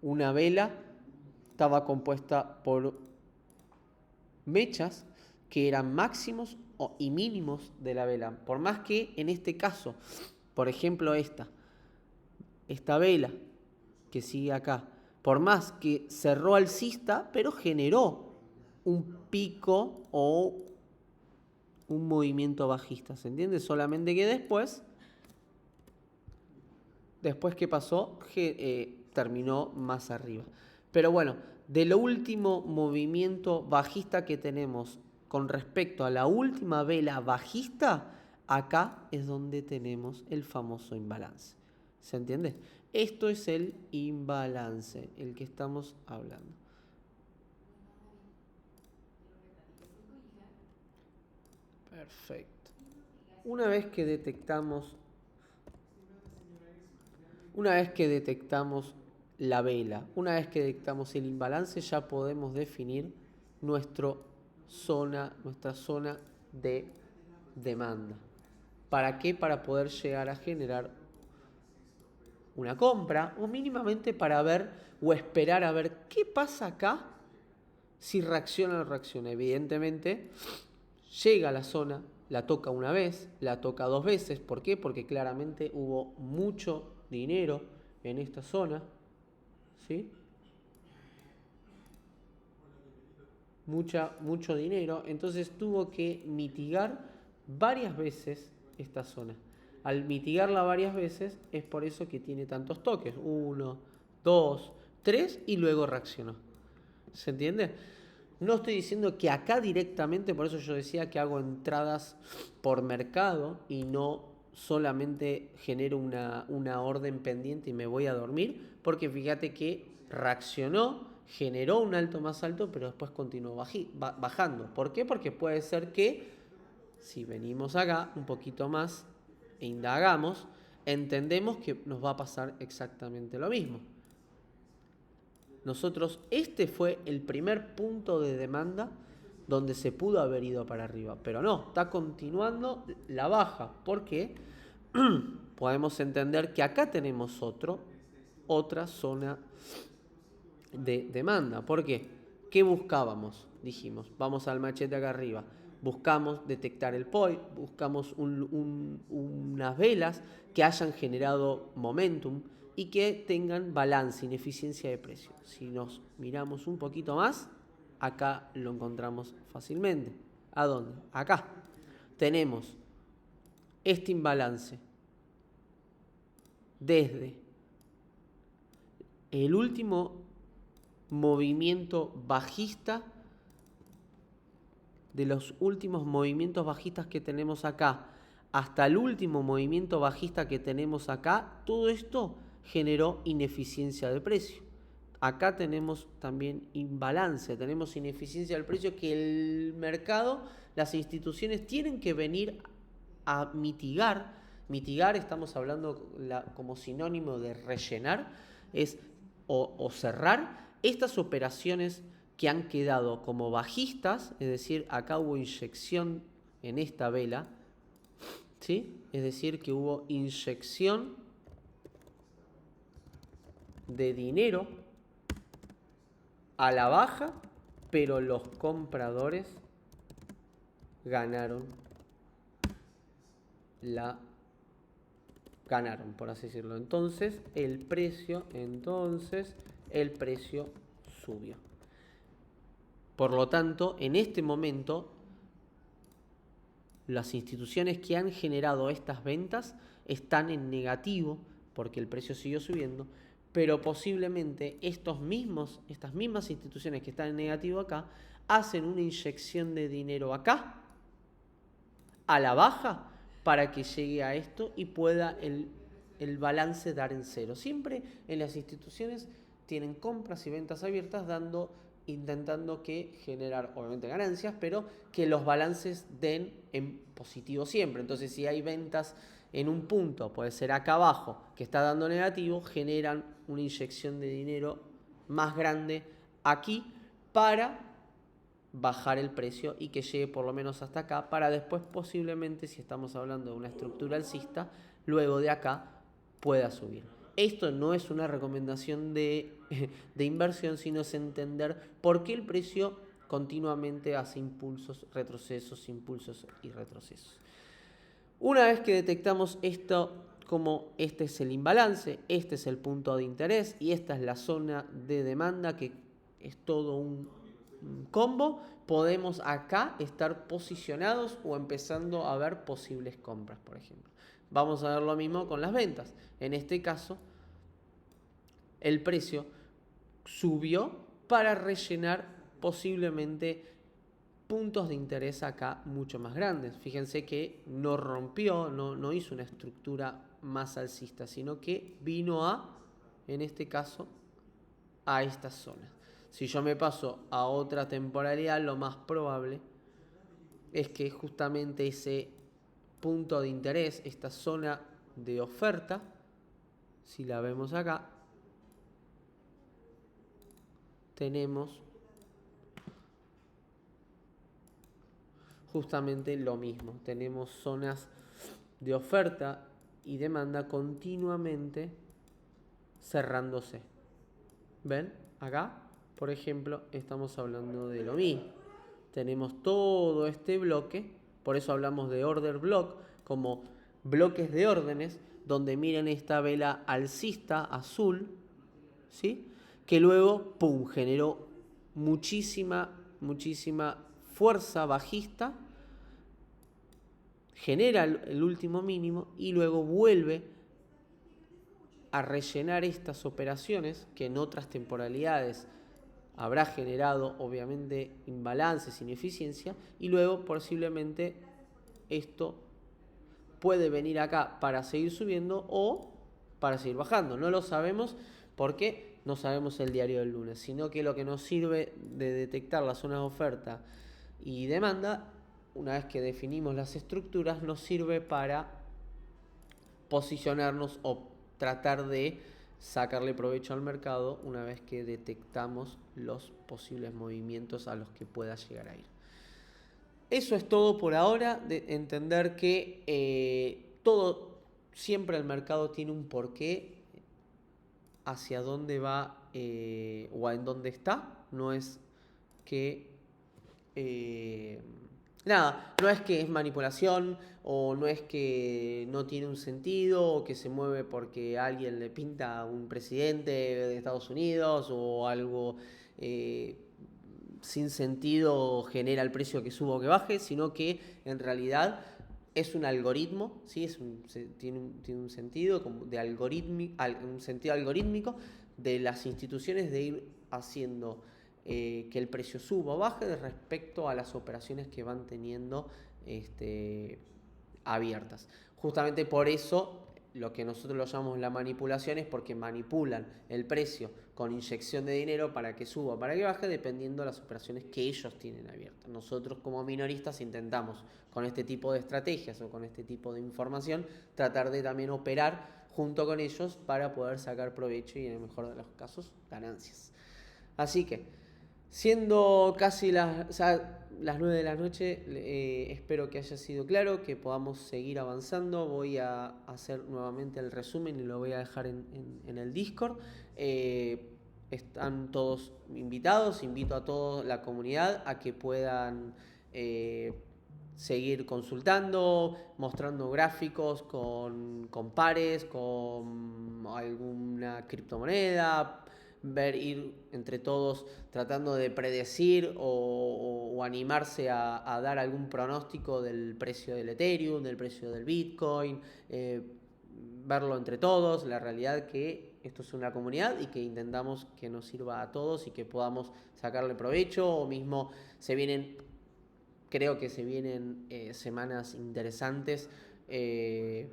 A: una vela, estaba compuesta por mechas que eran máximos y mínimos de la vela. Por más que en este caso, por ejemplo esta vela que sigue acá, por más que cerró alcista, pero generó un pico o un movimiento bajista, ¿se entiende? Solamente que después ¿qué pasó? Terminó más arriba. Pero bueno, del último movimiento bajista que tenemos con respecto a la última vela bajista, acá es donde tenemos el famoso imbalance. ¿Se entiende? Esto es el imbalance, el que estamos hablando. Perfecto. Una vez que detectamos la vela, una vez que detectamos el imbalance, ya podemos definir nuestra zona de demanda. ¿Para qué? Para poder llegar a generar una compra o mínimamente para ver o esperar a ver qué pasa acá si reacciona o no reacciona. Evidentemente, llega a la zona, la toca una vez, la toca dos veces. ¿Por qué? Porque claramente hubo mucho dinero en esta zona, ¿sí? Mucho dinero, entonces tuvo que mitigar varias veces esta zona. Al mitigarla varias veces es por eso que tiene tantos toques, 1, 2, 3 y luego reaccionó. ¿Se entiende? No estoy diciendo que acá directamente, por eso yo decía que hago entradas por mercado y no solamente genero una orden pendiente y me voy a dormir, porque fíjate que reaccionó, generó un alto más alto, pero después continuó bajando. ¿Por qué? Porque puede ser que si venimos acá un poquito más e indagamos, entendemos que nos va a pasar exactamente lo mismo. Nosotros, este fue el primer punto de demanda donde se pudo haber ido para arriba, pero no, está continuando la baja, porque podemos entender que acá tenemos otra zona de demanda. ¿Por qué? ¿Qué buscábamos? Dijimos, vamos al machete acá arriba, buscamos detectar el POI, buscamos unas velas que hayan generado momentum y que tengan balance, ineficiencia de precio. Si nos miramos un poquito más, acá lo encontramos fácilmente. ¿A dónde? Acá. Tenemos este imbalance desde el último movimiento bajista, de los últimos movimientos bajistas que tenemos acá, hasta el último movimiento bajista que tenemos acá, todo esto generó ineficiencia de precio. Acá tenemos también imbalance, tenemos ineficiencia del precio que el mercado, las instituciones tienen que venir a mitigar. Mitigar, estamos hablando como sinónimo de rellenar, es o cerrar estas operaciones que han quedado como bajistas, es decir, acá hubo inyección en esta vela, ¿sí? Es decir, que hubo inyección de dinero a la baja, pero los compradores ganaron, por así decirlo. Entonces el precio subió. Por lo tanto, en este momento, las instituciones que han generado estas ventas están en negativo porque el precio siguió subiendo, pero posiblemente estas mismas instituciones que están en negativo acá hacen una inyección de dinero acá, a la baja, para que llegue a esto y pueda el balance dar en cero. Siempre en las instituciones tienen compras y ventas abiertas intentando que generar obviamente ganancias, pero que los balances den en positivo siempre. Entonces, si hay ventas en un punto, puede ser acá abajo, que está dando negativo, generan una inyección de dinero más grande aquí para bajar el precio y que llegue por lo menos hasta acá, para después posiblemente, si estamos hablando de una estructura alcista, luego de acá pueda subir. Esto no es una recomendación de inversión, sino es entender por qué el precio continuamente hace impulsos, retrocesos, impulsos y retrocesos. Una vez que detectamos esto, como este es el imbalance, este es el punto de interés y esta es la zona de demanda, que es todo un combo, podemos acá estar posicionados o empezando a ver posibles compras, por ejemplo. Vamos a ver lo mismo con las ventas. En este caso, el precio subió para rellenar posiblemente puntos de interés acá mucho más grandes. Fíjense que no rompió, no hizo una estructura más alcista, sino que vino en este caso, a estas zonas. Si yo me paso a otra temporalidad, lo más probable es que justamente ese punto de interés, esta zona de oferta, si la vemos acá, tenemos justamente lo mismo. Tenemos zonas de oferta y demanda continuamente cerrándose. ¿Ven? Acá, por ejemplo, estamos hablando de lo mismo. Tenemos todo este bloque, por eso hablamos de order block, como bloques de órdenes, donde miren esta vela alcista azul, ¿sí? Que luego, pum, generó muchísima fuerza bajista, genera el último mínimo y luego vuelve a rellenar estas operaciones que en otras temporalidades habrá generado obviamente imbalances, ineficiencia, y luego posiblemente esto puede venir acá para seguir subiendo o para seguir bajando. No lo sabemos porque no sabemos el diario del lunes, sino que lo que nos sirve de detectar las zonas de oferta y demanda, una vez que definimos las estructuras, nos sirve para posicionarnos o tratar de sacarle provecho al mercado una vez que detectamos los posibles movimientos a los que pueda llegar a ir. Eso es todo por ahora, de entender que siempre el mercado tiene un porqué, hacia dónde va o en dónde está. No es que no es que es manipulación, o no es que no tiene un sentido, o que se mueve porque alguien le pinta a un presidente de Estados Unidos, o algo sin sentido genera el precio que suba o que baje, sino que en realidad es un algoritmo, ¿sí? Tiene un sentido como un sentido algorítmico, de las instituciones de ir haciendo que el precio suba o baje respecto a las operaciones que van teniendo abiertas. Justamente por eso lo que nosotros lo llamamos la manipulación es porque manipulan el precio con inyección de dinero para que suba o para que baje dependiendo de las operaciones que ellos tienen abiertas. Nosotros como minoristas intentamos con este tipo de estrategias o con este tipo de información tratar de también operar junto con ellos para poder sacar provecho y en el mejor de los casos ganancias. Así que siendo casi las 9 de la noche, espero que haya sido claro, que podamos seguir avanzando. Voy a hacer nuevamente el resumen y lo voy a dejar en el Discord. Están todos invitados, invito a toda la comunidad a que puedan seguir consultando, mostrando gráficos con pares, con alguna criptomoneda, ir entre todos tratando de predecir o animarse a dar algún pronóstico del precio del Ethereum, del precio del Bitcoin, verlo entre todos. La realidad que esto es una comunidad y que intentamos que nos sirva a todos y que podamos sacarle provecho, o mismo creo que se vienen semanas interesantes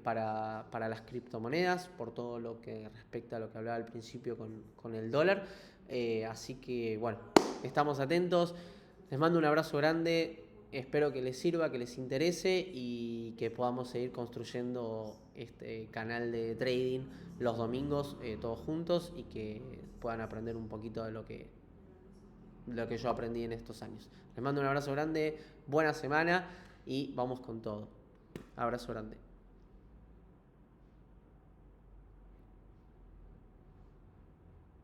A: para las criptomonedas, por todo lo que respecta a lo que hablaba al principio con el dólar. Así que bueno, estamos atentos. Les mando un abrazo grande. Espero que les sirva, que les interese y que podamos seguir construyendo este canal de trading los domingos todos juntos y que puedan aprender un poquito de lo que yo aprendí en estos años. Les mando un abrazo grande, buena semana y vamos con todo. Abrazo grande.